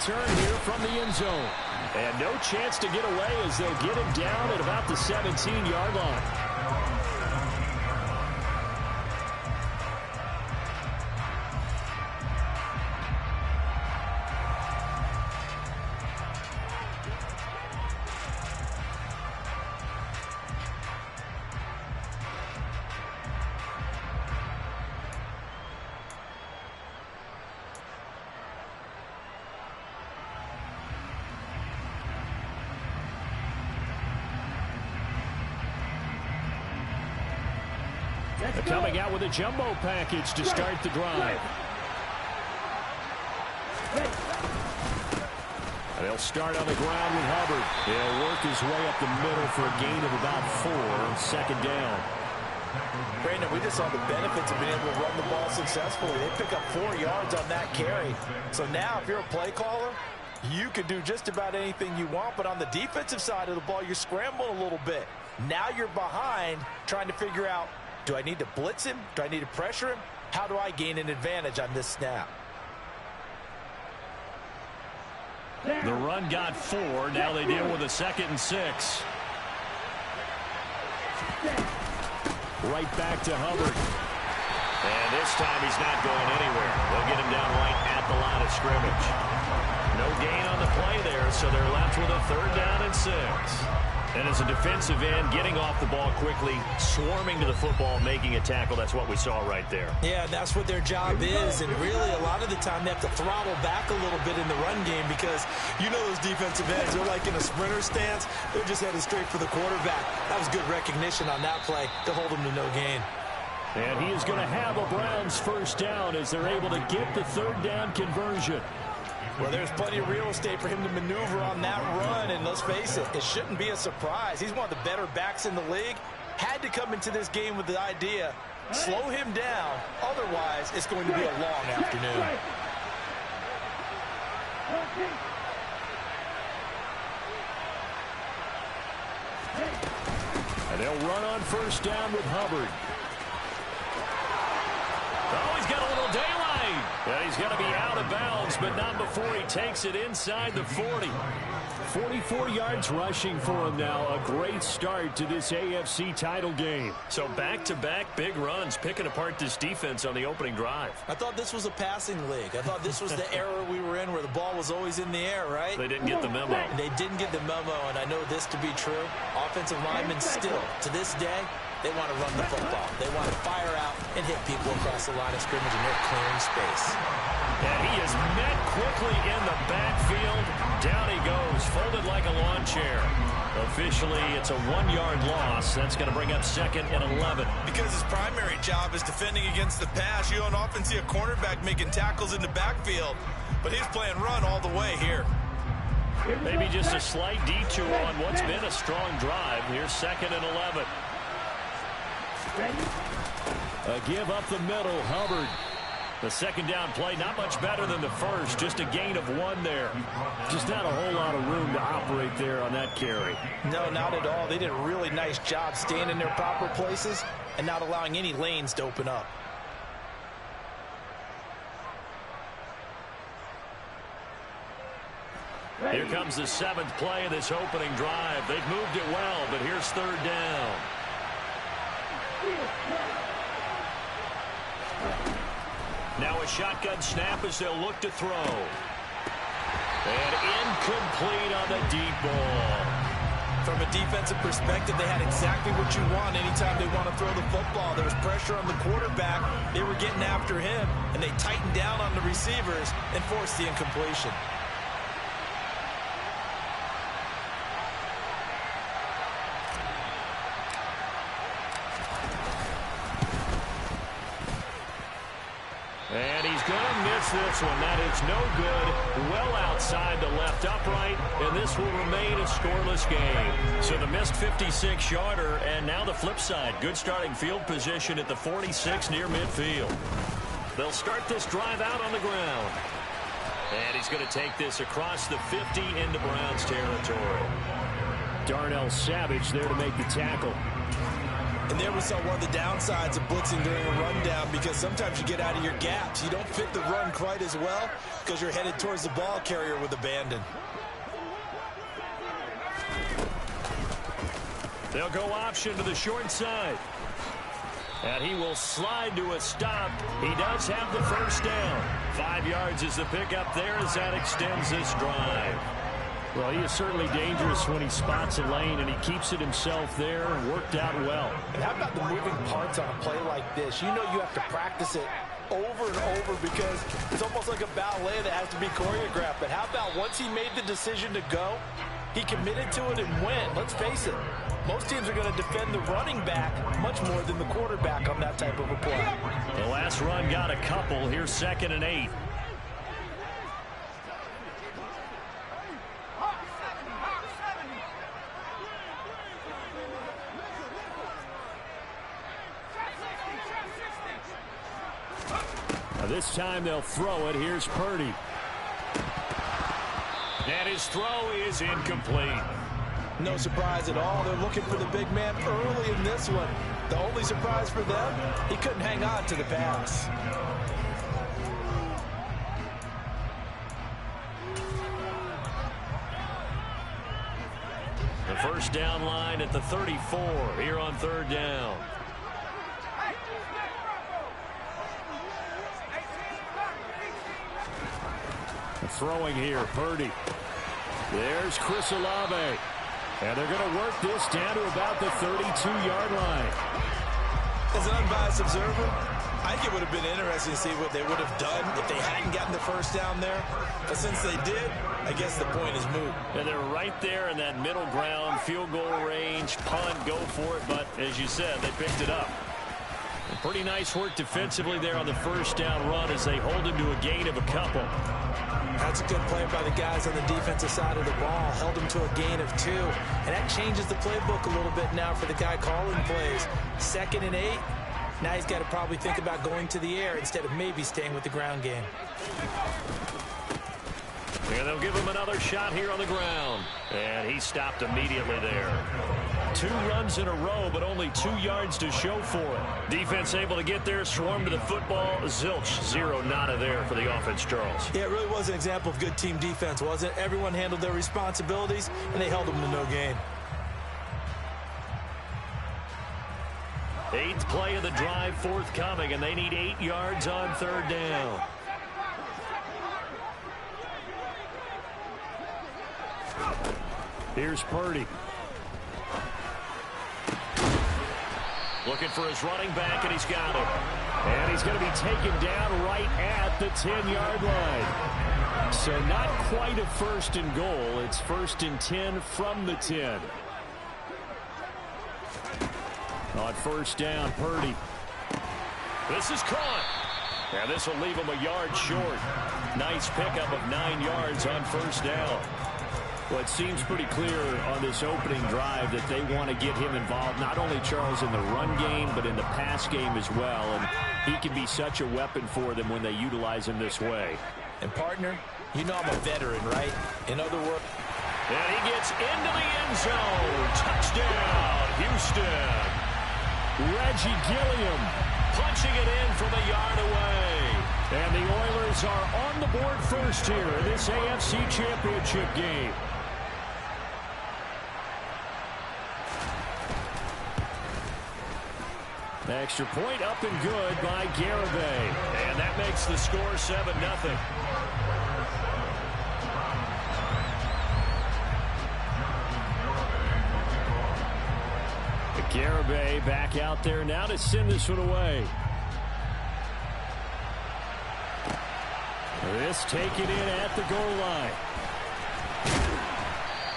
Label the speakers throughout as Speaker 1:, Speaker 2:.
Speaker 1: return here from the end zone. And no chance to get away as they'll get him down at about the 17-yard line. Coming out with a jumbo package to start the drive. They'll start on the ground with Hubbard. He'll work his way up the middle for a gain of about 4 on second down.
Speaker 2: Brandon, we just saw the benefits of being able to run the ball successfully. They pick up 4 yards on that carry. So now if you're a play caller, you can do just about anything you want. But on the defensive side of the ball, you're scrambling a little bit. Now you're behind trying to figure out, do I need to blitz him? Do I need to pressure him? How do I gain an advantage on this snap?
Speaker 1: The run got 4. Now they deal with a 2nd and 6. Right back to Hubbard. And this time he's not going anywhere. They'll get him down right at the line of scrimmage. No gain on the play there, so they're left with a 3rd down and 6. And as a defensive end, getting off the ball quickly, swarming to the football, making a tackle. That's what we saw right there.
Speaker 2: Yeah, that's what their job is. And really, a lot of the time, they have to throttle back a little bit in the run game because you know those defensive ends, they're like in a sprinter stance. They're just headed straight for the quarterback. That was good recognition on that play to hold them to no gain.
Speaker 1: And he is going to have a Browns 1st down as they're able to get the 3rd down conversion.
Speaker 2: Well, there's plenty of real estate for him to maneuver on that run, and let's face it, it shouldn't be a surprise. He's one of the better backs in the league. Had to come into this game with the idea, slow him down, otherwise it's going to be a long afternoon.
Speaker 1: And they'll run on 1st down with Hubbard. Oh, he's got a little daylight. And he's going to be out of bounds, but not before he takes it inside the 40. 44 yards rushing for him now. A great start to this AFC title game. So back-to-back big runs, picking apart this defense on the opening drive.
Speaker 2: I thought this was a passing league. I thought this was the era we were in where the ball was always in the air, right?
Speaker 1: They didn't get the memo.
Speaker 2: They didn't get the memo, and I know this to be true. Offensive linemen still, to this day, they want to run the football. They want to fire out and hit people across the line of scrimmage, and they're clearing space.
Speaker 1: And he is met quickly in the backfield. Down he goes, folded like a lawn chair. Officially, it's a 1-yard loss. That's going to bring up 2nd and 11.
Speaker 3: Because his primary job is defending against the pass. You don't often see a cornerback making tackles in the backfield. But he's playing run all the way here.
Speaker 1: Maybe just a slight detour on what's been a strong drive. Here's 2nd and 11. A give up the middle, Hubbard. The 2nd down play, not much better than the first. Just a gain of 1 there. Just not a whole lot of room to operate there on that carry.
Speaker 2: No, not at all. They did a really nice job staying in their proper places and not allowing any lanes to open up.
Speaker 1: Here comes the 7th play of this opening drive. They've moved it well, but here's 3rd down. Now a shotgun snap as they'll look to throw. And incomplete on the deep ball.
Speaker 2: From a defensive perspective, they had exactly what you want anytime they want to throw the football. There was pressure on the quarterback. They were getting after him, and they tightened down on the receivers and forced the incompletion.
Speaker 1: And he's going to miss this one. That is no good. Well outside the left upright, and this will remain a scoreless game. So the missed 56-yarder, and now the flip side. Good starting field position at the 46 near midfield. They'll start this drive out on the ground. And he's going to take this across the 50 into Browns territory. Darnell Savage there to make the tackle.
Speaker 2: And there we saw one of the downsides of blitzing during a rundown, because sometimes you get out of your gaps. You don't fit the run quite as well because you're headed towards the ball carrier with abandon.
Speaker 1: They'll go option to the short side. And he will slide to a stop. He does have the first down. 5 yards is the pickup there as that extends this drive. Well, he is certainly dangerous when he spots a lane, and he keeps it himself there and worked out well.
Speaker 2: And how about the moving parts on a play like this? You know you have to practice it over and over because it's almost like a ballet that has to be choreographed. But how about once he made the decision to go, he committed to it and went. Let's face it, most teams are going to defend the running back much more than the quarterback on that type of a play.
Speaker 1: The last run got a couple. Here's 2nd and 8. This time they'll throw it. Here's Purdy. And his throw is incomplete.
Speaker 2: No surprise at all. They're looking for the big man early in this one. The only surprise for them, he couldn't hang on to the pass.
Speaker 1: The first down line at the 34 here on 3rd down. Throwing here, Purdy. There's Chris Olave. And they're going to work this down to about the 32-yard line.
Speaker 2: As an unbiased observer, I think it would have been interesting to see what they would have done if they hadn't gotten the first down there. But since they did, I guess the point is moot.
Speaker 1: And they're right there in that middle ground, field goal range, punt, go for it. But as you said, they picked it up. And pretty nice work defensively there on the first down run as they hold him to a gain of a couple.
Speaker 2: That's a good play by the guys on the defensive side of the ball. Held him to a gain of 2. And that changes the playbook a little bit now for the guy calling plays. 2nd and 8. Now he's got to probably think about going to the air instead of maybe staying with the ground game.
Speaker 1: And they'll give him another shot here on the ground. And he stopped immediately there. 2 runs in a row, but only 2 yards to show for it. Defense able to get there, swarm to the football. Zilch, 0 nada there for the offense, Charles.
Speaker 2: Yeah, it really was an example of good team defense, wasn't it? Everyone handled their responsibilities, and they held them to no gain.
Speaker 1: 8th play of the drive forthcoming, and they need 8 yards on 3rd down. Here's Purdy. Looking for his running back, and he's got it. And he's going to be taken down right at the 10-yard line. So not quite a 1st and goal. It's 1st and 10 from the 10. On 1st down, Purdy. This is caught. And this will leave him a yard short. Nice pickup of 9 yards on 1st down. Well, it seems pretty clear on this opening drive that they want to get him involved, not only, Charles, in the run game, but in the pass game as well. And he can be such a weapon for them when they utilize him this way.
Speaker 2: And, partner, you know I'm a veteran, right? In other words.
Speaker 1: And he gets into the end zone. Touchdown, Houston. Reggie Gilliam punching it in from a yard away. And the Oilers are on the board first here in this AFC Championship game. Extra point up and good by Garibay. And that makes the score 7-0. Garibay back out there now to send this one away. This taken in at the goal line.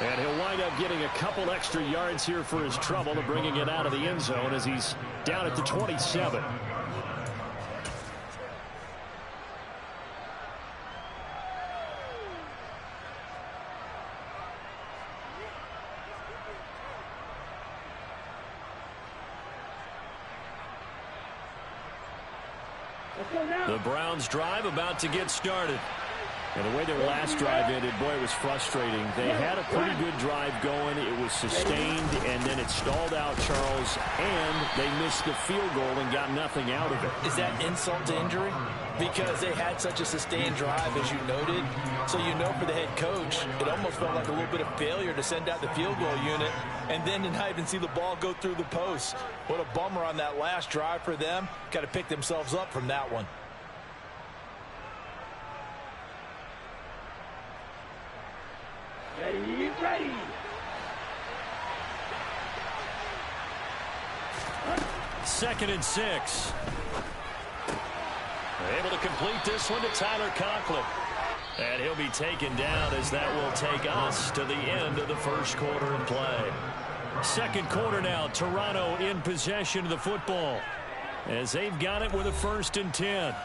Speaker 1: And he'll wind up getting a couple extra yards here for his trouble to bringing it out of the end zone as he's down at the 27. The Browns drive about to get started. And the way their last drive ended, boy, it was frustrating. They had a pretty good drive going. It was sustained, and then it stalled out, Charles, and they missed the field goal and got nothing out of it.
Speaker 2: Is that insult to injury? Because they had such a sustained drive, as you noted. So you know for the head coach, it almost felt like a little bit of failure to send out the field goal unit and then to not even see the ball go through the post. What a bummer on that last drive for them. Got to pick themselves up from that one.
Speaker 4: Ready.
Speaker 1: Second and 6. They're able to complete this one to Tyler Conklin. And he'll be taken down as that will take us to the end of the first quarter of play. Second quarter now, Toronto in possession of the football as they've got it with a 1st and 10.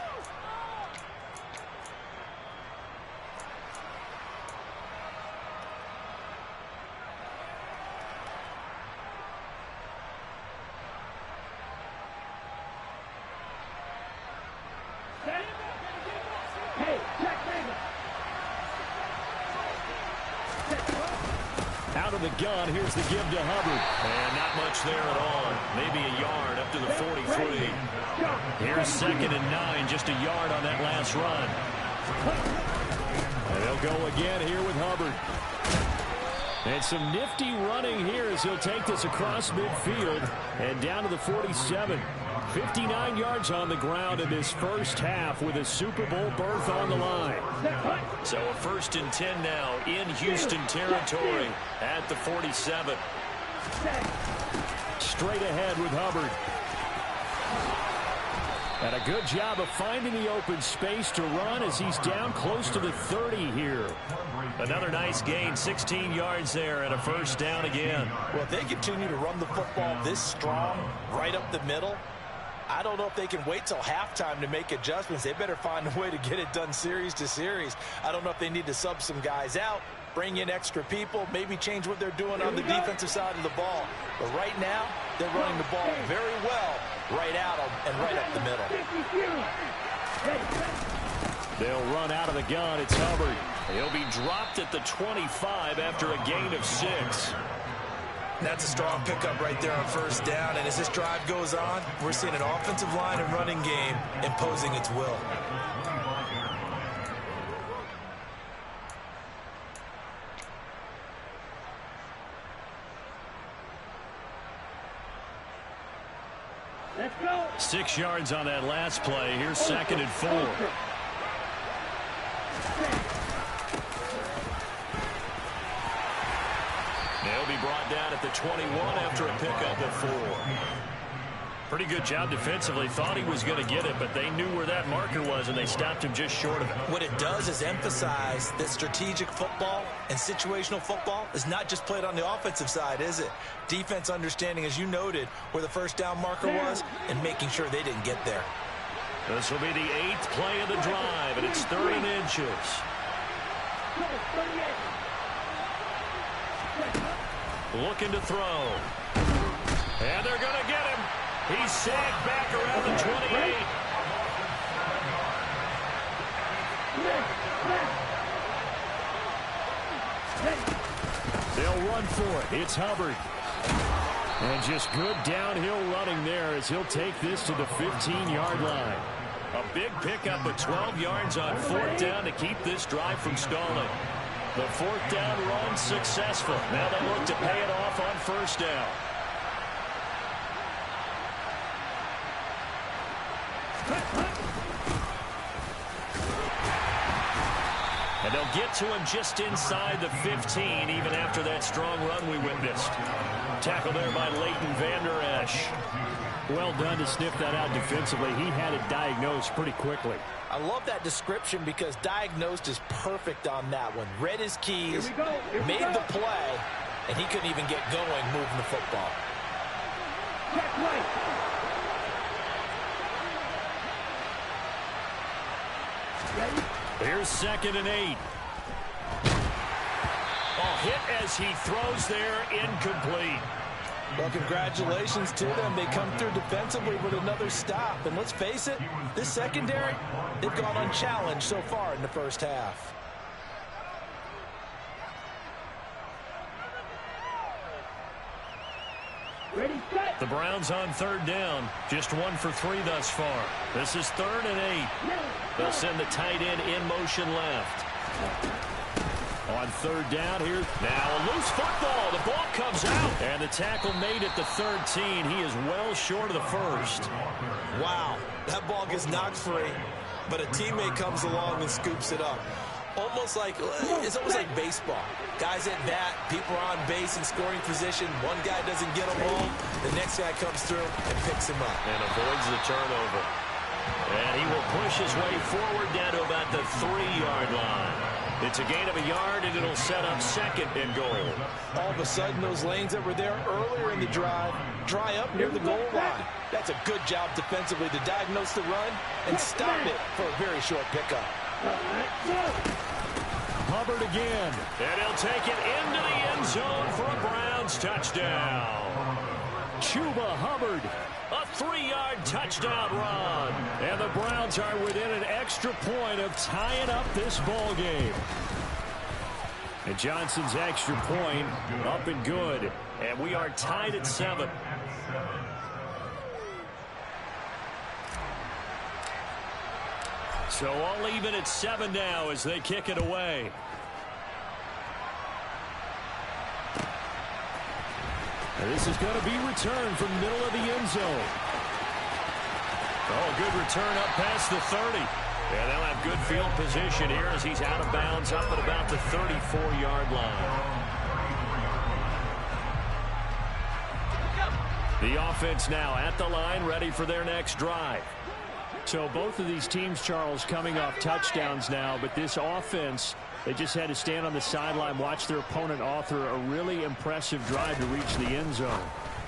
Speaker 1: Out of the gun, here's the give to Hubbard. And not much there at all. Maybe a yard up to the 43. Here's 2nd and 9, just a yard on that last run. And they'll go again here with Hubbard. And some nifty running here as he'll take this across midfield and down to the 47. 59 yards on the ground in this first half with a Super Bowl berth on the line. So a 1st and 10 now in Houston territory at the 47. Straight ahead with Hubbard. And a good job of finding the open space to run as he's down close to the 30 here. Another nice gain, 16 yards there and a 1st down again.
Speaker 2: Well, if they continue to run the football this strong right up the middle, I don't know if they can wait till halftime to make adjustments. They better find a way to get it done series to series. I don't know if they need to sub some guys out, bring in extra people, maybe change what they're doing on the defensive side of the ball. But right now, they're running the ball very well right out and right up the middle.
Speaker 1: They'll run out of the gun. It's Hubbard. He'll be dropped at the 25 after a gain of 6.
Speaker 3: That's a strong pickup right there on 1st down. And as this drive goes on, we're seeing an offensive line and running game imposing its will.
Speaker 4: Let's go.
Speaker 1: 6 yards on that last play. Here's 2nd and 4. They'll be brought down at the 21 after a pickup of 4. Pretty good job defensively. Thought he was going to get it, but they knew where that marker was, and they stopped him just short of it.
Speaker 2: What it does is emphasize that strategic football and situational football is not just played on the offensive side, is it? Defense understanding, as you noted, where the 1st down marker was and making sure they didn't get there.
Speaker 1: This will be the 8th play of the drive, and it's 3rd and inches. Looking to throw. And they're going to get him. He's sagged back around the 28. They'll run for it. It's Hubbard. And just good downhill running there as he'll take this to the 15-yard line. A big pickup of 12 yards on 4th down to keep this drive from stalling. The 4th down run successful. Now they look to pay it off on 1st down. And they'll get to him just inside the 15, even after that strong run we witnessed. Tackle there by Leighton Vander Esch. Well done to sniff that out defensively. He had it diagnosed pretty quickly.
Speaker 2: I love that description because diagnosed is perfect on that one. Read his keys, made the play, and he couldn't even get going moving the football.
Speaker 4: Check right.
Speaker 1: Here's 2nd and 8. A hit as he throws there, incomplete.
Speaker 2: Well, congratulations to them. They come through defensively with another stop. And let's face it, this secondary, they've gone unchallenged so far in the first half.
Speaker 4: Ready, set.
Speaker 1: The Browns on third down. Just 1 for 3 thus far. This is 3rd and 8. They'll send the tight end in motion left. On third down here. Now a loose football. The ball comes out. And the tackle made at the 13. He is well short of the first.
Speaker 3: Wow, that ball gets knocked free, but a teammate comes along and scoops it up. It's almost like baseball. Guys at bat, people are on base in scoring position. One guy doesn't get along, the next guy comes through and picks him up.
Speaker 1: And avoids the turnover. And he will push his way forward down to about the 3-yard line. It's a gain of a yard, and it'll set up 2nd and goal.
Speaker 2: All of a sudden, those lanes that were there earlier in the drive dry up near the goal line. That's a good job defensively to diagnose the run and stop it for a very short pickup.
Speaker 1: Hubbard again. And he'll take it into the end zone for a Browns touchdown. Chuba Hubbard. A 3-yard touchdown run. And the Browns are within an extra point of tying up this ball game. And Johnson's extra point up and good. And we are tied at 7. So all even at 7 now as they kick it away. And this is going to be returned from the middle of the end zone. Oh, good return up past the 30. Yeah, they'll have good field position here as he's out of bounds up at about the 34-yard line. The offense now at the line, ready for their next drive. So both of these teams, Charles, coming off touchdowns now, but this offense, they just had to stand on the sideline, watch their opponent author a really impressive drive to reach the end zone.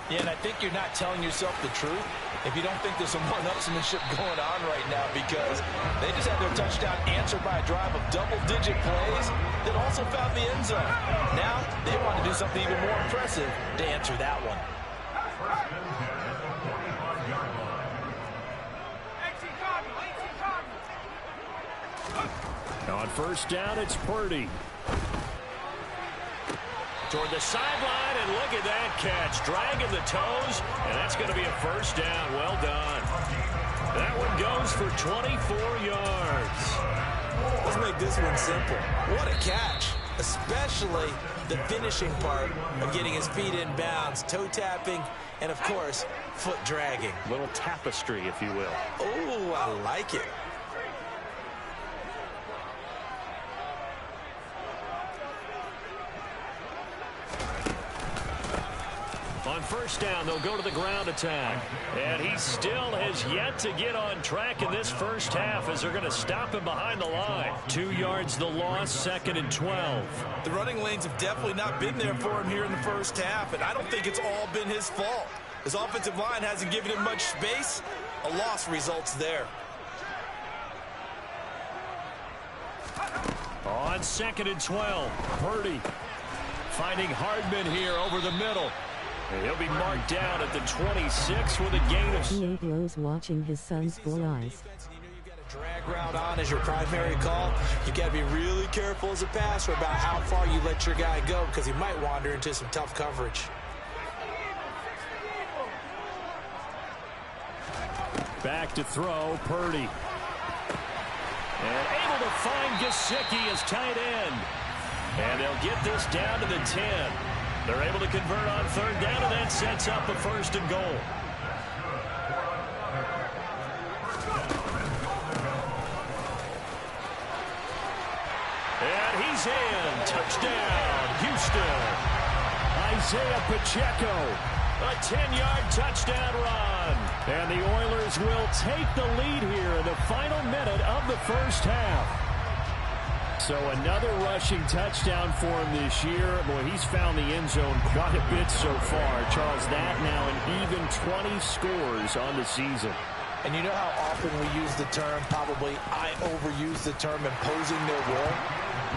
Speaker 2: Yeah, and I think you're not telling yourself the truth if you don't think there's some one-upsmanship going on right now, because they just had their touchdown answered by a drive of double-digit plays that also found the end zone. Now they want to do something even more impressive to answer that one.
Speaker 1: On first down, it's Purdy. Toward the sideline, and look at that catch. Dragging the toes, and that's going to be a first down. Well done. That one goes for 24 yards.
Speaker 3: Let's make this one simple. What a catch, especially the finishing part of getting his feet in bounds, toe tapping, and, of course, foot dragging.
Speaker 1: Little tapestry, if you will.
Speaker 3: Oh, I like it.
Speaker 1: On first down, they'll go to the ground attack. And he still has yet to get on track in this first half as they're going to stop him behind the line. 2 yards the loss, 2nd and 12.
Speaker 3: The running lanes have definitely not been there for him here in the first half, and I don't think it's all been his fault. His offensive line hasn't given him much space. A loss results there.
Speaker 1: On 2nd and 12, Purdy finding Hardman here over the middle. And he'll be marked down at the 26 with a gain of...
Speaker 5: He blows watching his son's blue eyes.
Speaker 3: You know you've got a drag route on as your primary call. You've got to be really careful as a passer about how far you let your guy go, because he might wander into some tough coverage.
Speaker 1: Back to throw, Purdy. And able to find Gesicki as tight end. And they'll get this down to the 10. They're able to convert on third down, and that sets up a 1st and goal. And he's in. Touchdown, Houston. Isaiah Pacheco. A 10-yard touchdown run. And the Oilers will take the lead here in the final minute of the first half. So another rushing touchdown for him this year. Boy, he's found the end zone quite a bit so far. Charles, that now an even 20 scores on the season.
Speaker 2: And you know how often we use the term, probably I overuse the term, imposing their will?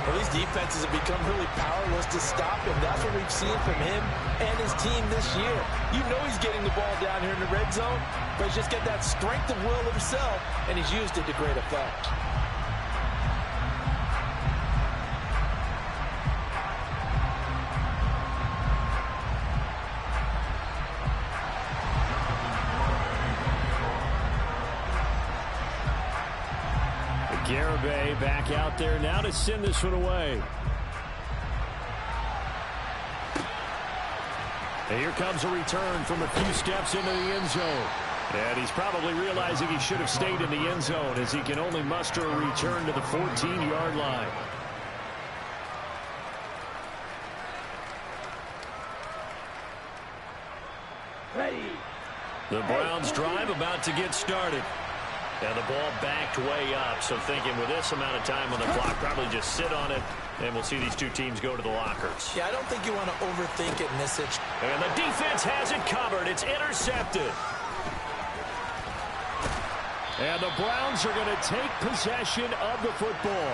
Speaker 2: Well, these defenses have become really powerless to stop him. That's what we've seen from him and his team this year. You know he's getting the ball down here in the red zone, but he's just got that strength of will himself, and he's used it to great effect.
Speaker 1: Gameboys back out there now to send this one away. And here comes a return from a few steps into the end zone. And he's probably realizing he should have stayed in the end zone as he can only muster a return to the 14-yard line.
Speaker 4: Ready.
Speaker 1: The Browns drive about to get started. And the ball backed way up, so thinking with this amount of time on the clock, probably just sit on it, and we'll see these two teams go to the lockers.
Speaker 3: Yeah, I don't think you want to overthink it in this situation.
Speaker 1: And the defense has it covered. It's intercepted. And the Browns are going to take possession of the football.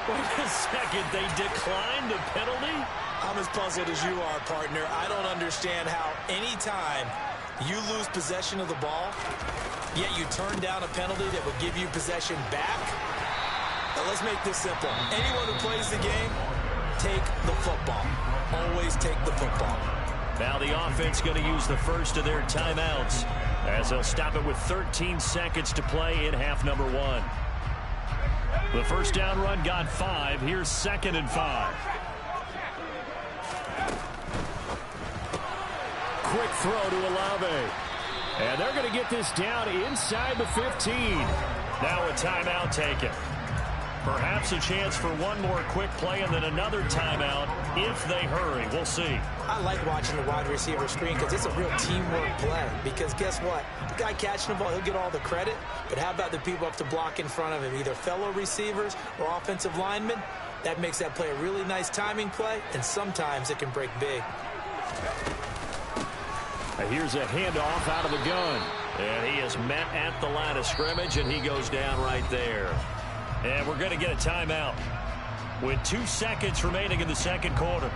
Speaker 1: Wait a second, they declined the penalty?
Speaker 3: I'm as puzzled as you are, partner. I don't understand how any time you lose possession of the ball, yet you turn down a penalty that would give you possession back. Now let's make this simple. Anyone who plays the game, take the football. Always take the football.
Speaker 1: Now the offense going to use the first of their timeouts as they'll stop it with 13 seconds to play in half number 1. The first down run got 5. Here's 2nd and 5. Quick throw to Olave. And they're going to get this down inside the 15. Now a timeout taken. Perhaps a chance for one more quick play and then another timeout if they hurry. We'll see.
Speaker 3: I like watching the wide receiver screen because it's a real teamwork play. Because guess what? The guy catching the ball, he'll get all the credit. But how about the people up to block in front of him, either fellow receivers or offensive linemen? That makes that play a really nice timing play, and sometimes it can break big.
Speaker 1: Here's a handoff out of the gun. And he is met at the line of scrimmage, and he goes down right there. And we're going to get a timeout with 2 seconds remaining in the second quarter.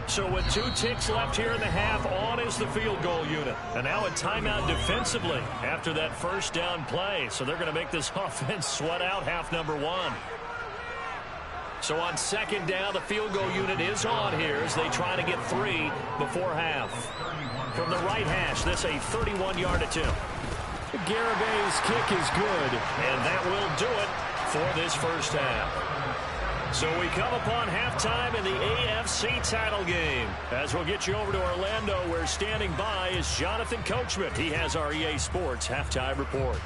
Speaker 1: So with 2 ticks left here in the half, on is the field goal unit. And now a timeout defensively after that first down play. So they're going to make this offense sweat out half number 1. So on second down, the field goal unit is on here as they try to get 3 before half. From the right hash, this a 31-yard attempt. Gameboys' kick is good, and that will do it for this first half. So we come upon halftime in the AFC title game. As we'll get you over to Orlando, where standing by is Jonathan Coachman. He has our EA Sports halftime report.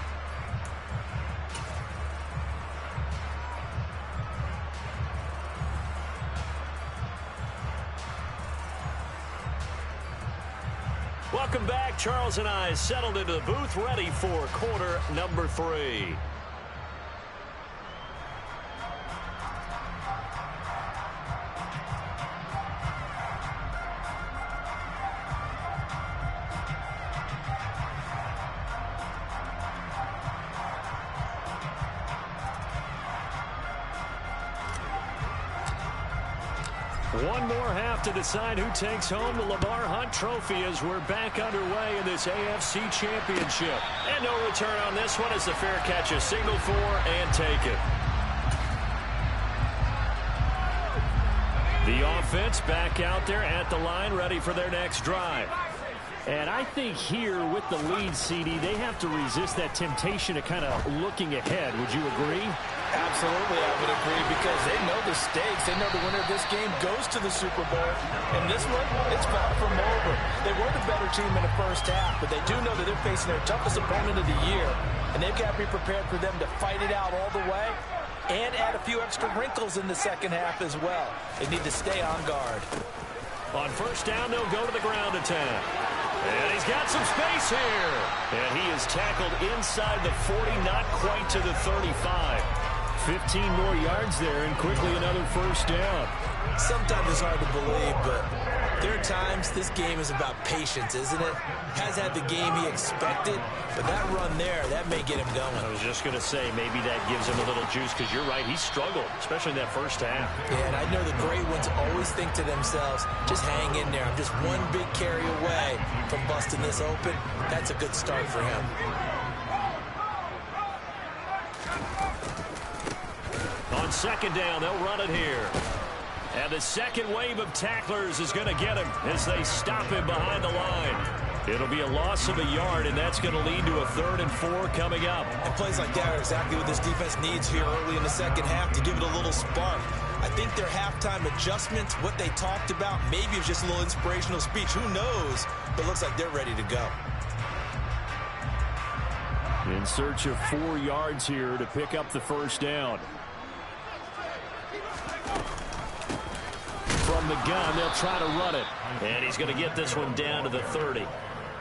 Speaker 1: Welcome back. Charles and I settled into the booth, ready for quarter number 3. One more half to decide who takes home the Lamar Hunt Trophy as we're back underway in this AFC Championship. And no return on this one as the fair catch is signaled for and taken. The offense back out there at the line, ready for their next drive. And I think here with the lead, CD, they have to resist that temptation of kind of looking ahead. Would you agree?
Speaker 2: Absolutely, I would agree, because they know the stakes. They know the winner of this game goes to the Super Bowl. And this one, it's far from over. They were the better team in the first half, but they do know that they're facing their toughest opponent of the year. And they've got to be prepared for them to fight it out all the way and add a few extra wrinkles in the second half as well. They need to stay on guard.
Speaker 1: On first down, they'll go to the ground attack. And he's got some space here. And he is tackled inside the 40, not quite to the 35. 15 more yards there, and quickly another first down.
Speaker 3: Sometimes it's hard to believe, but there are times this game is about patience, isn't it? Has had the game he expected, but that run there, that may get him going.
Speaker 1: I was just going to say, maybe that gives him a little juice, because you're right, he struggled, especially in that first half.
Speaker 3: Yeah, and I know the great ones always think to themselves, just hang in there. I'm just one big carry away from busting this open. That's a good start for him.
Speaker 1: On second down, they'll run it here. And the second wave of tacklers is going to get him as they stop him behind the line. It'll be a loss of a yard, and that's going to lead to a 3rd and 4 coming up.
Speaker 3: And plays like that are exactly what this defense needs here early in the second half to give it a little spark. I think their halftime adjustments, what they talked about, maybe it's just a little inspirational speech. Who knows? But it looks like they're ready to go.
Speaker 1: In search of 4 yards here to pick up the first down. From the gun, they'll try to run it. And he's going to get this one down to the 30.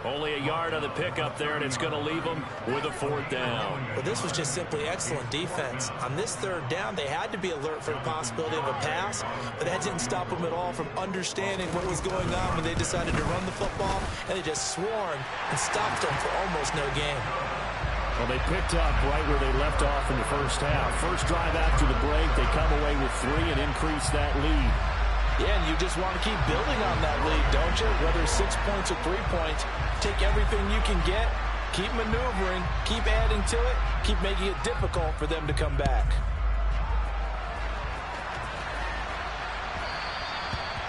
Speaker 1: Only a yard on the pickup there, and it's going to leave him with a 4th down.
Speaker 3: Well, this was just simply excellent defense. On this 3rd down, they had to be alert for the possibility of a pass, but that didn't stop them at all from understanding what was going on when they decided to run the football, and they just swarmed and stopped them for almost no gain.
Speaker 1: Well, they picked up right where they left off in the first half. First drive after the break, they come away with 3 and increase that lead.
Speaker 2: Yeah, and you just want to keep building on that lead, don't you? Whether it's 6 points or 3 points, take everything you can get, keep maneuvering, keep adding to it, keep making it difficult for them to come back.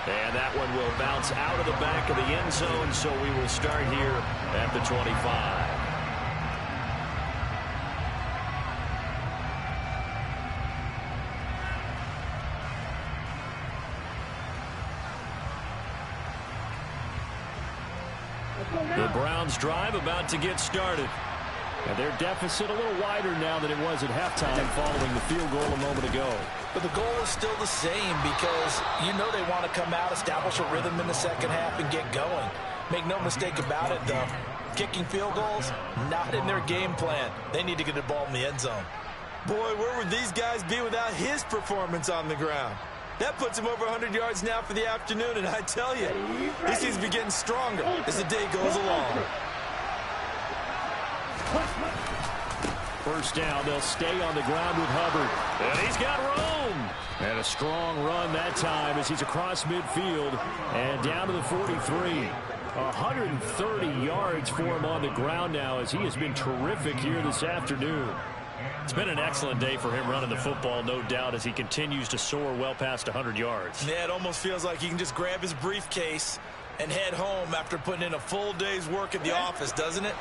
Speaker 1: And that one will bounce out of the back of the end zone, so we will start here at the 25. The Browns drive about to get started. And their deficit a little wider now than it was at halftime following the field goal a moment ago.
Speaker 2: But the goal is still the same because you know they want to come out, establish a rhythm in the second half, and get going. Make no mistake about it, though. Kicking field goals, not in their game plan. They need to get the ball in the end zone.
Speaker 3: Boy, where would these guys be without his performance on the ground? That puts him over 100 yards now for the afternoon, and I tell you, he seems to be getting stronger as the day goes along.
Speaker 1: First down, they'll stay on the ground with Hubbard. And he's got room. And a strong run that time as he's across midfield and down to the 43. 130 yards for him on the ground now as he has been terrific here this afternoon. It's been an excellent day for him running the football, no doubt, as he continues to soar well past 100 yards.
Speaker 3: Yeah, it almost feels like he can just grab his briefcase and head home after putting in a full day's work at the office, doesn't it?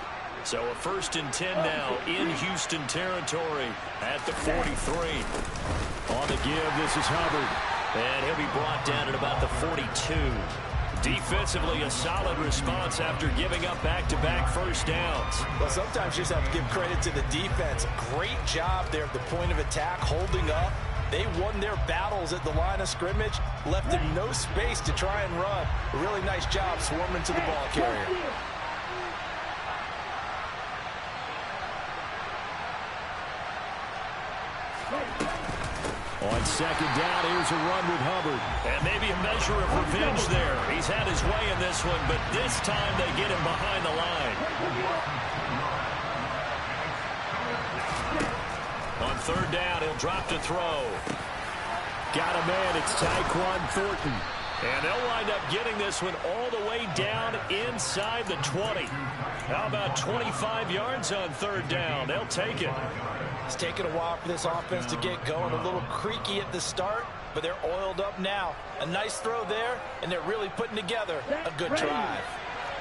Speaker 1: So a 1st and 10 now in Houston territory at the 43. On the give, this is Hubbard. And he'll be brought down at about the 42. Defensively, a solid response after giving up back-to-back first downs.
Speaker 2: Well, sometimes you just have to give credit to the defense. Great job there at the point of attack, holding up. They won their battles at the line of scrimmage, left them no space to try and run. A really nice job swarming to the ball carrier.
Speaker 1: On second down, here's a run with Hubbard. And maybe a measure of revenge there. He's had his way in this one, but this time they get him behind the line. On 3rd down, he'll drop to throw. Got a man, it's Tyquan Thornton. And they'll wind up getting this one all the way down inside the 20. How about 25 yards on 3rd down? They'll take it.
Speaker 2: It's taken a while for this offense to get going. A little creaky at the start, but they're oiled up now. A nice throw there, and they're really putting together a good drive.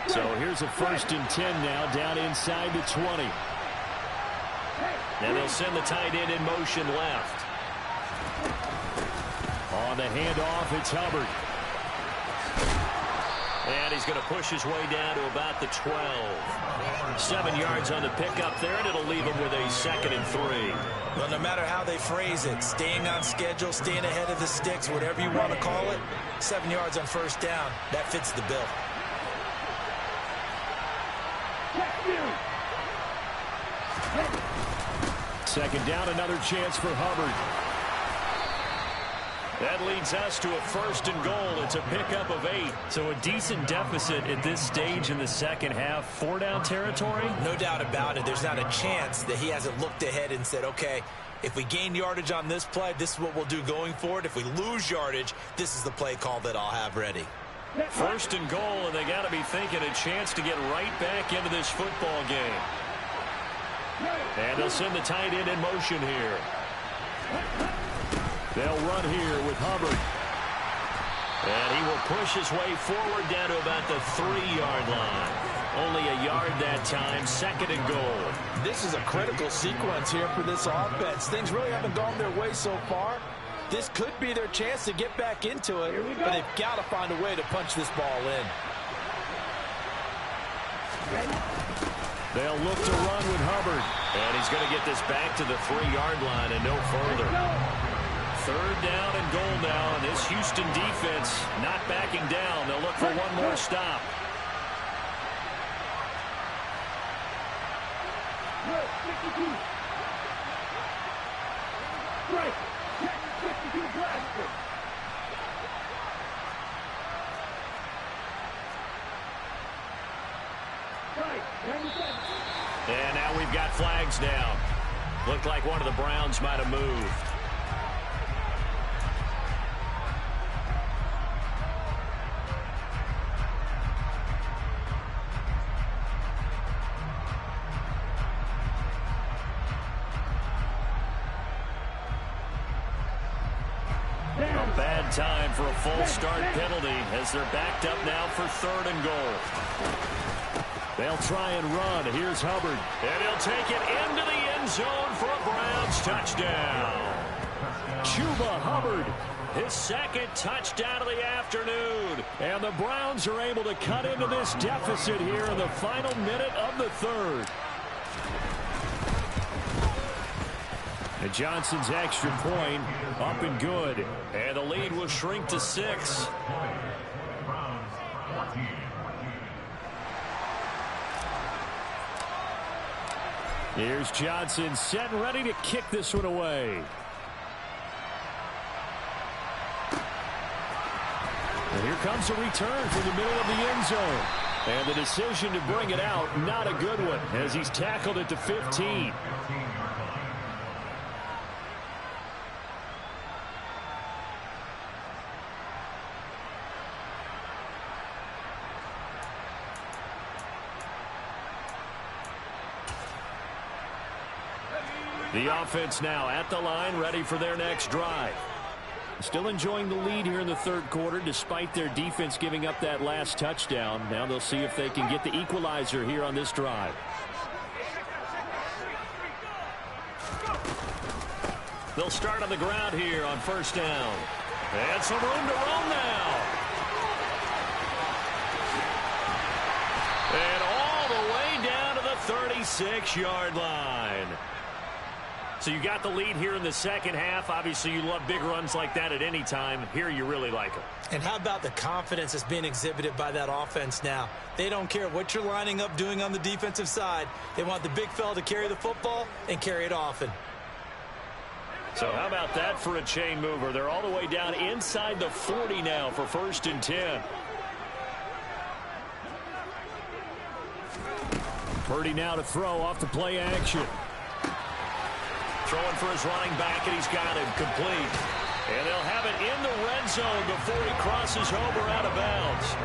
Speaker 1: So here's a 1st and 10 now down inside the 20. And they'll send the tight end in motion left. On the handoff, it's Hubbard. And he's going to push his way down to about the 12. 7 yards on the pickup there, and it'll leave him with a 2nd and 3.
Speaker 3: Well, no matter how they phrase it, staying on schedule, staying ahead of the sticks, whatever you want to call it, 7 yards on 1st down, that fits the bill.
Speaker 1: Second down, another chance for Hubbard. That leads us to a 1st and goal. It's a pickup of 8. So a decent deficit at this stage in the second half. 4-down territory?
Speaker 3: No doubt about it. There's not a chance that he hasn't looked ahead and said, okay, if we gain yardage on this play, this is what we'll do going forward. If we lose yardage, this is the play call that I'll have ready.
Speaker 1: 1st and goal, and they got to be thinking a chance to get right back into this football game. And they'll send the tight end in motion here. They'll run here with Hubbard. And he will push his way forward down to about the 3-yard line. Only a yard that time, 2nd and goal.
Speaker 2: This is a critical sequence here for this offense. Things really haven't gone their way so far. This could be their chance to get back into it, but they've got to find a way to punch this ball in.
Speaker 1: They'll look to run with Hubbard. And he's going to get this back to the 3-yard line and no further. 3rd down and goal now, and this Houston defense not backing down. They'll look for one more stop.
Speaker 4: Right. Check 52 blaster. Right. 97.
Speaker 1: And now we've got flags down. Looked like one of the Browns might have moved. A bad time for a false start penalty as they're backed up now for 3rd and goal. They'll try and run. Here's Hubbard. And he'll take it into the end zone for a Browns touchdown. Chuba Hubbard, his 2nd touchdown of the afternoon. And the Browns are able to cut into this deficit here in the final minute of the 3rd. And Johnson's extra point up and good. And the lead will shrink to 6. Here's Johnson set and ready to kick this one away. And here comes a return from the middle of the end zone. And the decision to bring it out, not a good one, as he's tackled it to 15. The offense now at the line, ready for their next drive. Still enjoying the lead here in the 3rd quarter, despite their defense giving up that last touchdown. Now they'll see if they can get the equalizer here on this drive. They'll start on the ground here on 1st down. And some room to roam now. And all the way down to the 36-yard line. So you got the lead here in the 2nd half. Obviously, you love big runs like that at any time. Here, you really like them.
Speaker 3: And how about the confidence that's being exhibited by that offense now? They don't care what you're lining up doing on the defensive side. They want the big fella to carry the football and carry it often.
Speaker 1: So how about that for a chain mover? They're all the way down inside the 40 now for 1st and 10. Purdy now to throw off the play action. Throwing for his running back, and he's got him complete. And they'll have it in the red zone before he crosses over out of bounds.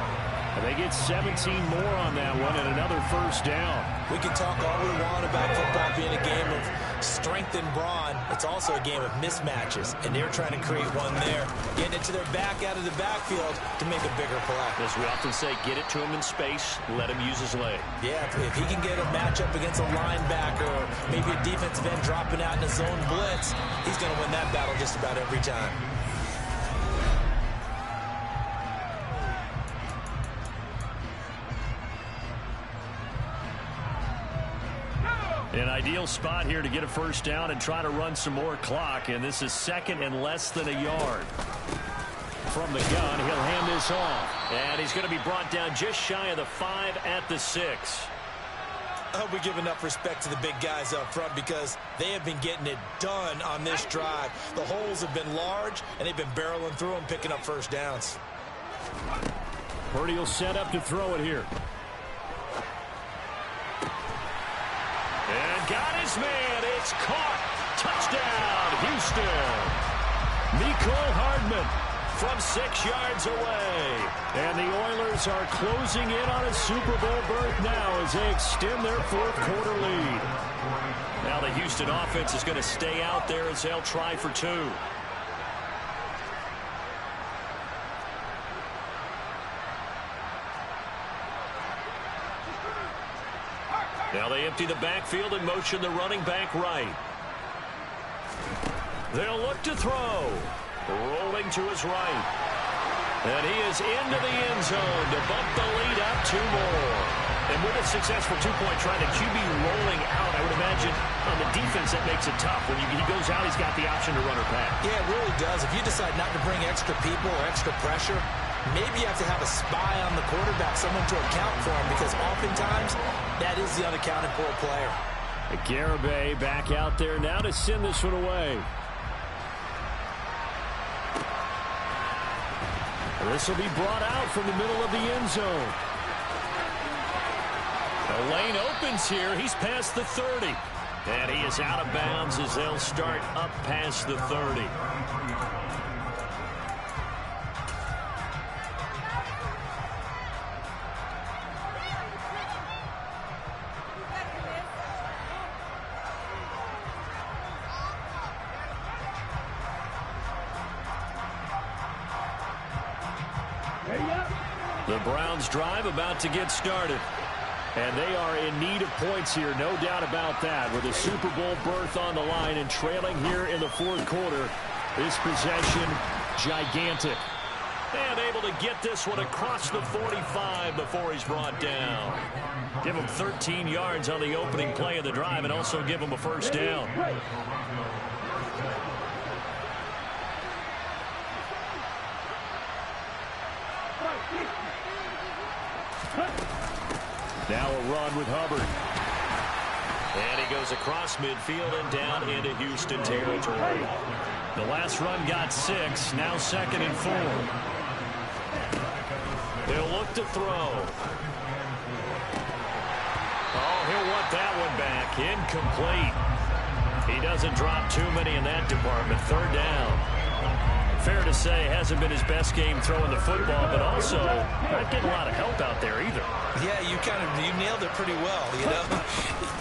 Speaker 1: And they get 17 more on that one and another 1st down.
Speaker 3: We can talk all we want about football being a game of strength and brawn. It's also a game of mismatches, and they're trying to create one there, getting it to their back out of the backfield to make a bigger play.
Speaker 1: As we often say, get it to him in space, let him use his leg.
Speaker 3: Yeah, if he can get a matchup against a linebacker or maybe a defensive end dropping out in a zone blitz, he's going to win that battle just about every time.
Speaker 1: An ideal spot here to get a 1st down and try to run some more clock. And this is 2nd and less than a yard. From the gun, he'll hand this off. And he's going to be brought down just shy of the 5 at the 6.
Speaker 3: I hope we give enough respect to the big guys up front because they have been getting it done on this drive. The holes have been large, and they've been barreling through them, picking up 1st downs.
Speaker 1: Purdy will set up to throw it here. And got his man. It's caught. Touchdown, Houston. Mecole Hardman from 6 yards away. And the Oilers are closing in on a Super Bowl berth now as they extend their 4th quarter lead. Now the Houston offense is going to stay out there as they'll try for 2. Now they empty the backfield and motion the running back right. They'll look to throw. Rolling to his right. And he is into the end zone to bump the lead up 2 more. And with a successful 2-point try, the QB rolling out, I would imagine on the defense that makes it tough. When he goes out, he's got the option to run or pass.
Speaker 3: Yeah, it really does. If you decide not to bring extra people or extra pressure, maybe you have to have a spy on the quarterback, someone to account for him, because oftentimes that is the unaccounted for player.
Speaker 1: Garibay back out there now to send this one away. This will be brought out from the middle of the end zone. The lane opens here. He's past the 30. And he is out of bounds as they'll start up past the 30. The Browns drive about to get started. And they are in need of points here, no doubt about that. With a Super Bowl berth on the line and trailing here in the 4th quarter. This possession, gigantic. And able to get this one across the 45 before he's brought down. Give him 13 yards on the opening play of the drive and also give him a first down. Now a run with Hubbard. And he goes across midfield and down into Houston territory. The last run got 6. Now 2nd and 4. He'll look to throw. Oh, he'll want that one back. Incomplete. He doesn't drop too many in that department. 3rd down. Fair to say, hasn't been his best game throwing the football, but also not getting a lot of help out there either.
Speaker 3: Yeah, you nailed it pretty well, you know.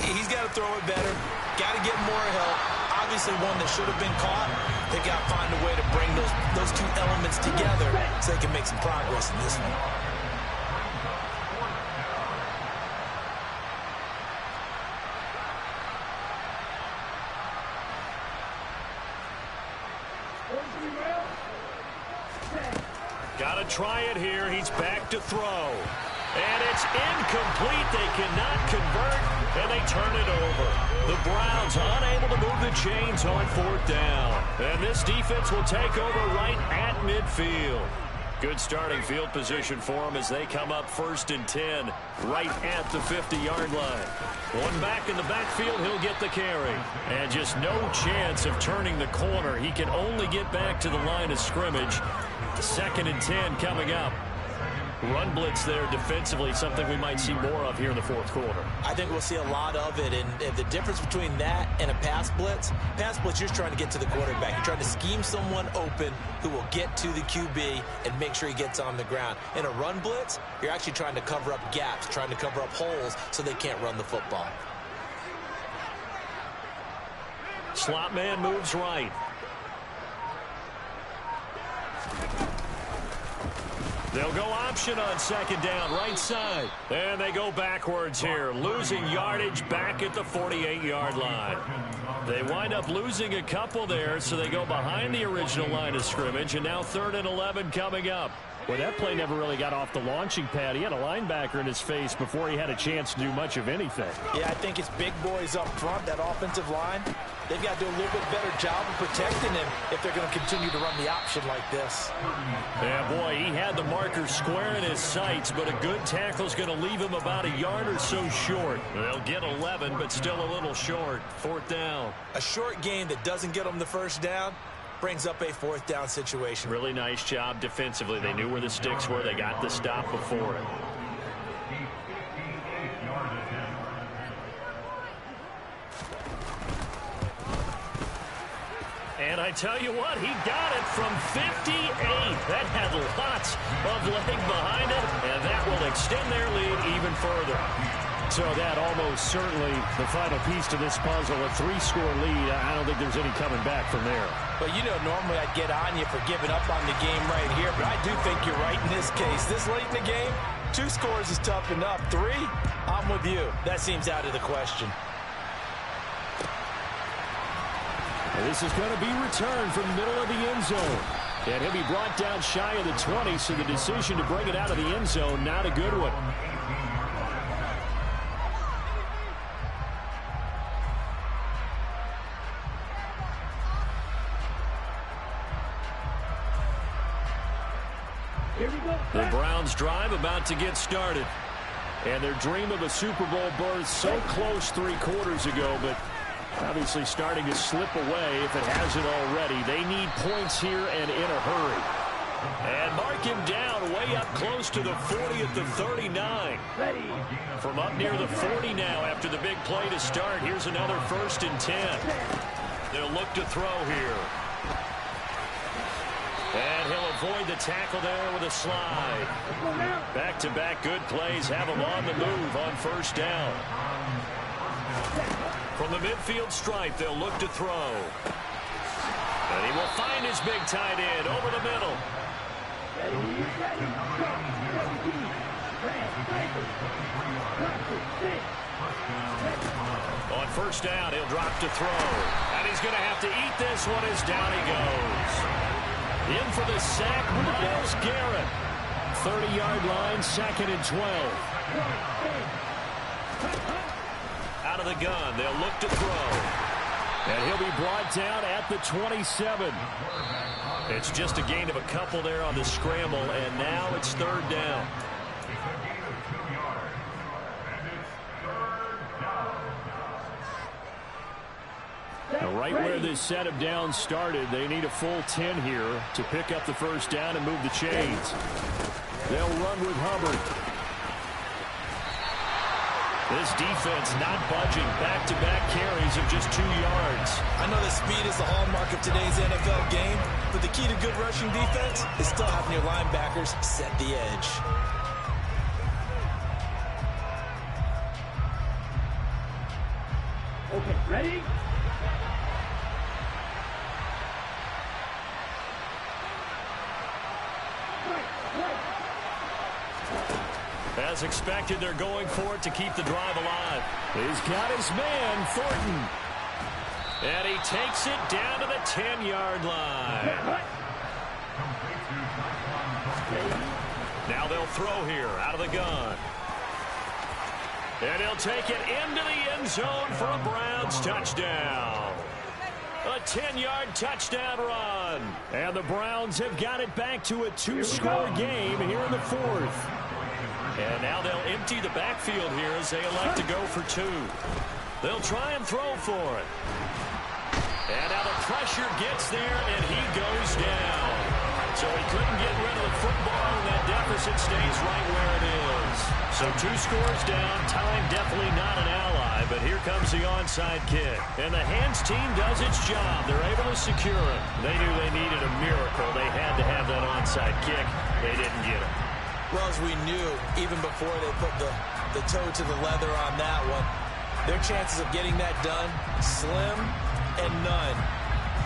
Speaker 3: He's got to throw it better, got to get more help. Obviously one that should have been caught. They've got to find a way to bring those 2 elements together so they can make some progress in this one.
Speaker 1: Got to try it here. He's back to throw. And it's incomplete. They cannot convert, and they turn it over. The Browns unable to move the chains on 4th down. And this defense will take over right at midfield. Good starting field position for them as they come up 1st and 10, right at the 50-yard line. One back in the backfield, he'll get the carry. And just no chance of turning the corner. He can only get back to the line of scrimmage. 2nd and 10 coming up. Run blitz there defensively, something we might see more of here in the 4th quarter.
Speaker 3: I think we'll see a lot of it, and the difference between that and a pass blitz, you're just trying to get to the quarterback. You're trying to scheme someone open who will get to the QB and make sure he gets on the ground. In a run blitz, you're actually trying to cover up gaps, trying to cover up holes so they can't run the football.
Speaker 1: Slot man moves right. They'll go option on 2nd down, right side. And they go backwards here, losing yardage back at the 48-yard line. They wind up losing a couple there, so they go behind the original line of scrimmage, and now 3rd and 11 coming up. Well, that play never really got off the launching pad. He had a linebacker in his face before he had a chance to do much of anything.
Speaker 2: Yeah, I think it's big boys up front, that offensive line. They've got to do a little bit better job of protecting him if they're going to continue to run the option like this.
Speaker 1: Yeah, boy, he had the marker square in his sights, but a good tackle is going to leave him about a yard or so short. They'll get 11, but still a little short. 4th down.
Speaker 3: A short gain that doesn't get them the first down brings up a 4th down situation.
Speaker 1: Really nice job defensively. They knew where the sticks were. They got the stop before it. And I tell you what, he got it from 58. That had lots of leg behind it, and that will extend their lead even further. So that almost certainly the final piece to this puzzle. A 3-score lead. I don't think there's any coming back from there.
Speaker 2: But, you know, normally I'd get on you for giving up on the game right here, but I do think you're right in this case. This late in the game, 2 scores is tough enough. 3, I'm with you. That seems out of the question.
Speaker 1: And this is going to be returned from the middle of the end zone. And he'll be brought down shy of the 20, so the decision to bring it out of the end zone, not a good one. The Browns drive about to get started. And their dream of a Super Bowl berth so close 3 quarters ago, but obviously starting to slip away if it hasn't already. They need points here and in a hurry. And mark him down way up close to the 40 at the 39. From up near the 40 now after the big play to start. Here's another 1st and 10. They'll look to throw here. And he'll avoid the tackle there with a slide. Back-to-back good plays have him on the move on 1st down. From the midfield stripe, they'll look to throw. And he will find his big tight end over the middle. On 1st down, he'll drop to throw. And he's going to have to eat this one as down he goes. In for the sack, Myles Garrett. 30-yard line, 2nd and 12. Out of the gun, they'll look to throw. And he'll be brought down at the 27. It's just a gain of a couple there on the scramble, and now it's 3rd down. Now, right where this set of downs started, they need a full 10 here to pick up the 1st down and move the chains. They'll run with Hubbard. This defense not budging. Back-to-back carries of just 2 yards.
Speaker 2: I know that speed is the hallmark of today's NFL game, but the key to good rushing defense is still having your linebackers set the edge.
Speaker 4: Okay, ready?
Speaker 1: As expected, they're going for it to keep the drive alive. He's got his man, Thornton. And he takes it down to the 10-yard line. Now they'll throw here out of the gun. And he'll take it into the end zone for a Browns touchdown. A 10-yard touchdown run. And the Browns have got it back to a 2-score game here in the 4th. And now they'll empty the backfield here as they elect to go for 2. They'll try and throw for it. And now the pressure gets there, and he goes down. So he couldn't get rid of the football, and that deficit stays right where it is. So 2 scores down. Time definitely not an ally, but here comes the onside kick. And the hands team does its job. They're able to secure it. They knew they needed a miracle. They had to have that onside kick. They didn't get it.
Speaker 2: Well, as we knew, even before they put the toe to the leather on that one, their chances of getting that done, slim and none.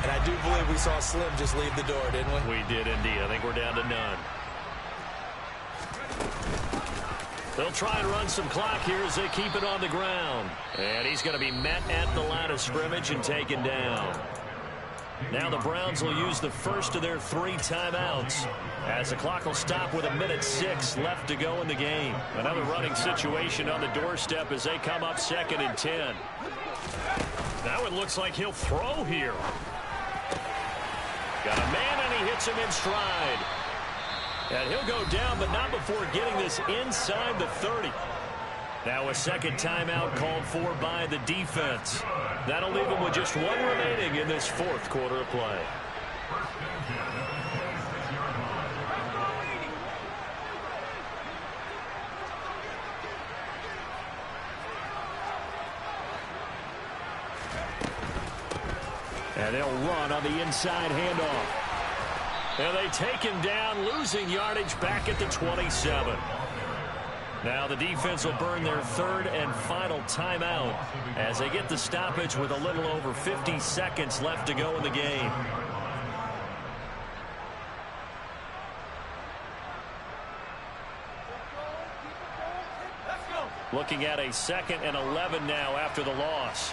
Speaker 2: And I do believe we saw Slim just leave the door, didn't we?
Speaker 1: We did indeed. I think we're down to none. They'll try and run some clock here as they keep it on the ground. And he's going to be met at the line of scrimmage and taken down. Now the Browns will use the first of their 3 timeouts as the clock will stop with 1:06 left to go in the game. Another running situation on the doorstep as they come up 2nd and 10. Now it looks like he'll throw here. Got a man and he hits him in stride. And he'll go down, but not before getting this inside the 30. Now a 2nd timeout called for by the defense. That'll leave them with just 1 remaining in this 4th quarter of play. And they'll run on the inside handoff. And they take him down, losing yardage back at the 27. Now the defense will burn their third and final timeout as they get the stoppage with a little over 50 seconds left to go in the game. Looking at a 2nd and 11 now after the loss.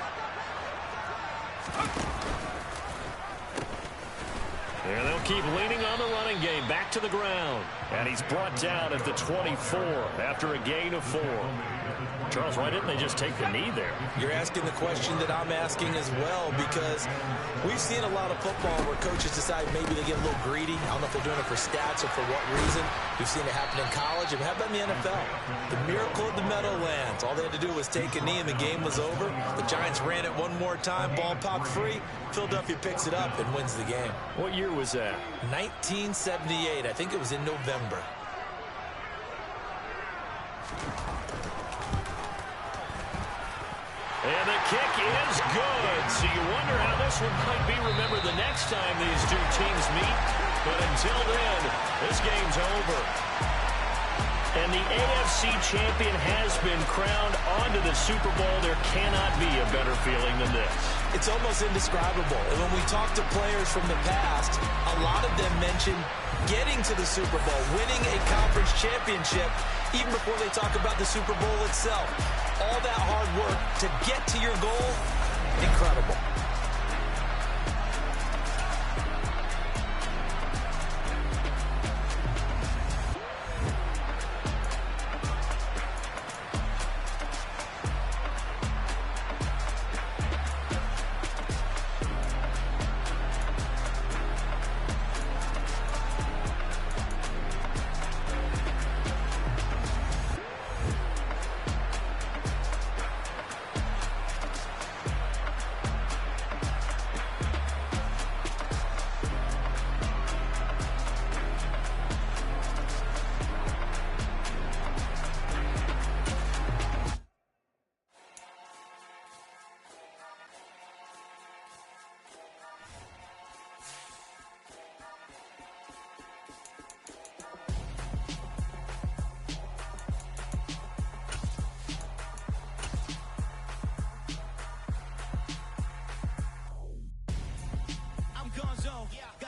Speaker 1: And they'll keep leaning on the running game. Back to the ground. And he's brought down at the 24 after a gain of 4. Charles, why didn't they just take the knee there?
Speaker 3: You're asking the question that I'm asking as well, because we've seen a lot of football where coaches decide maybe they get a little greedy. I don't know if they're doing it for stats or for what reason. We've seen it happen in college. And how about in the NFL? The miracle of the Meadowlands. All they had to do was take a knee and the game was over. The Giants ran it one more time. Ball popped free. Philadelphia picks it up and wins the game.
Speaker 1: What year was that?
Speaker 3: 1978. I think it was in November.
Speaker 1: And the kick is good. So you wonder how this one might be remembered the next time these two teams meet. But until then, this game's over. And the AFC champion has been crowned onto the Super Bowl. There cannot be a better feeling than this.
Speaker 3: It's almost indescribable. And when we talk to players from the past, a lot of them mention getting to the Super Bowl, winning a conference championship, even before they talk about the Super Bowl itself. All that hard work to get to your goal, incredible.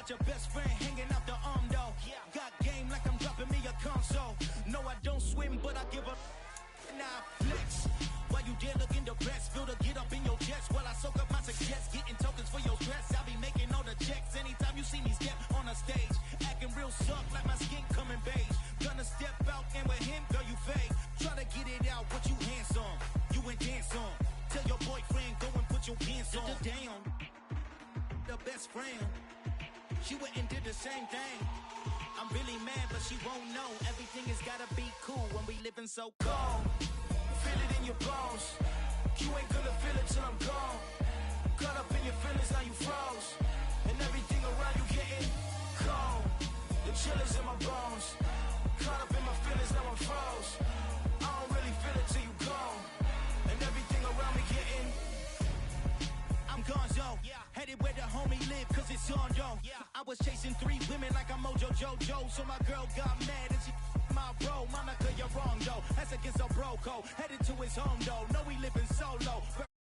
Speaker 6: Got your best friend hanging out the arm though. Got game like I'm dropping me a console. No, I don't swim, but I give a now flex. While you there looking depressed, feel to get up in your chest while I soak up my success, getting tokens for your stress. I'll be making all the checks anytime you see me step on a stage, acting real suck like my skin coming beige. Gonna step out and with him, girl, you fake. Try to get it out, what you handsome, you ain't dance on. Tell your boyfriend go and put your pants on. Down, the best friend. She went and did the same thing. I'm really mad, but she won't know. Everything has gotta be cool when we living so cold. Feel it in your bones. You ain't gonna feel it till I'm gone. Caught up in your feelings, now you froze. And everything around you getting cold. The chill is in my bones. Caught up in my feelings, now I'm froze. I don't really feel it till you gone. And everything around me getting I'm gonzo, headed where the homie live, cause it's on, yo. I was chasing 3 women like I'm Mojo Jojo, so my girl got mad and she my bro. Monica, you're wrong, though. That's against a bro code. Headed to his home, though. No, we living solo.